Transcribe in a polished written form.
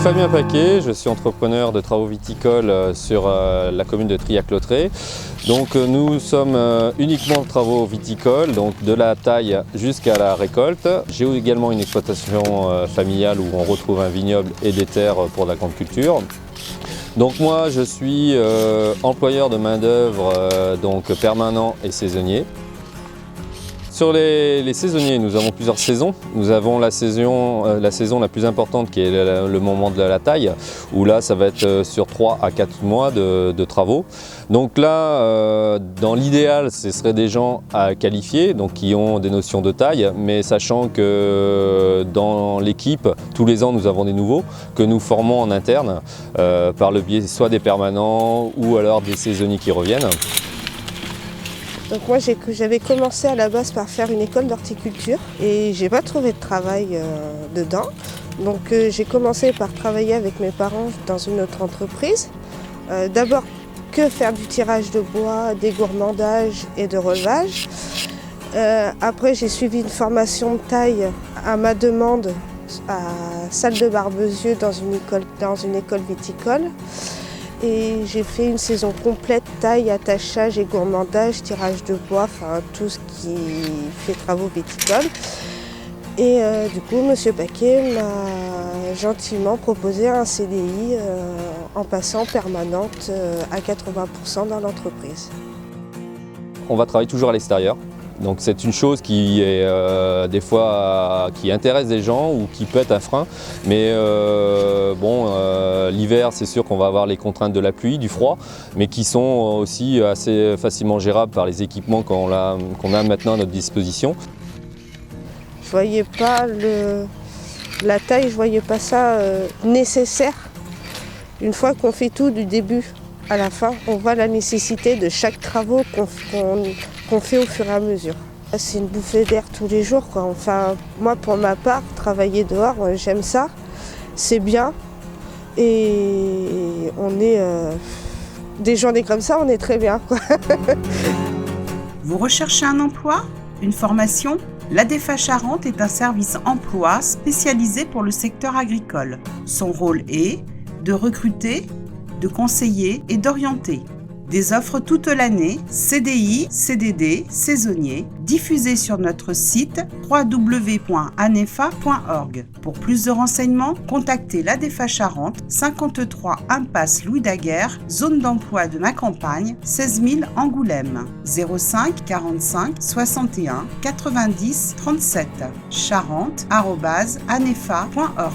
Fabien Paquet, je suis entrepreneur de travaux viticoles sur la commune de Trillac-Lautré. Donc nous sommes uniquement travaux viticoles, donc de la taille jusqu'à la récolte. J'ai également une exploitation familiale où on retrouve un vignoble et des terres pour la grande culture. Donc moi je suis employeur de main-d'œuvre donc permanent et saisonnier. Sur les saisonniers, nous avons plusieurs saisons. Nous avons la saison la plus importante qui est le moment de la taille, où là ça va être sur 3 à 4 mois de travaux. Donc là, dans l'idéal, ce serait des gens à qualifier, donc qui ont des notions de taille, mais sachant que dans l'équipe, tous les ans nous avons des nouveaux que nous formons en interne par le biais soit des permanents ou alors des saisonniers qui reviennent. Donc moi j'avais commencé à la base par faire une école d'horticulture et j'ai pas trouvé de travail dedans. Donc j'ai commencé par travailler avec mes parents dans une autre entreprise. D'abord que faire du tirage de bois, des gourmandages et de relevage. Après j'ai suivi une formation de taille à ma demande à Salle de Barbezieux dans une école viticole. Et j'ai fait une saison complète, taille, attachage et gourmandage, tirage de bois, enfin tout ce qui fait travaux viticoles. Et du coup, M. Paquet m'a gentiment proposé un CDI en passant permanente à 80% dans l'entreprise. On va travailler toujours à l'extérieur. Donc c'est une chose qui est des fois qui intéresse des gens ou qui peut être un frein. Mais l'hiver c'est sûr qu'on va avoir les contraintes de la pluie, du froid, mais qui sont aussi assez facilement gérables par les équipements qu'on a maintenant à notre disposition. Je voyais pas la taille, je voyais pas ça nécessaire. Une fois qu'on fait tout du début à la fin, on voit la nécessité de chaque travaux qu'on fait au fur et à mesure. C'est une bouffée d'air tous les jours, quoi. Enfin, moi pour ma part, travailler dehors, j'aime ça, c'est bien. Et on est des journées comme ça, on est très bien, quoi. Vous recherchez un emploi? Une formation? L'ADEFA Charente est un service emploi spécialisé pour le secteur agricole. Son rôle est de recruter, de conseiller et d'orienter. Des offres toute l'année, CDI, CDD, saisonniers, diffusées sur notre site www.anefa.org. Pour plus de renseignements, contactez l'ADEFA Charente, 53 impasse Louis Daguerre, zone d'emploi de ma campagne, 16 000 Angoulême, 05 45 61 90 37, charente@anefa.org.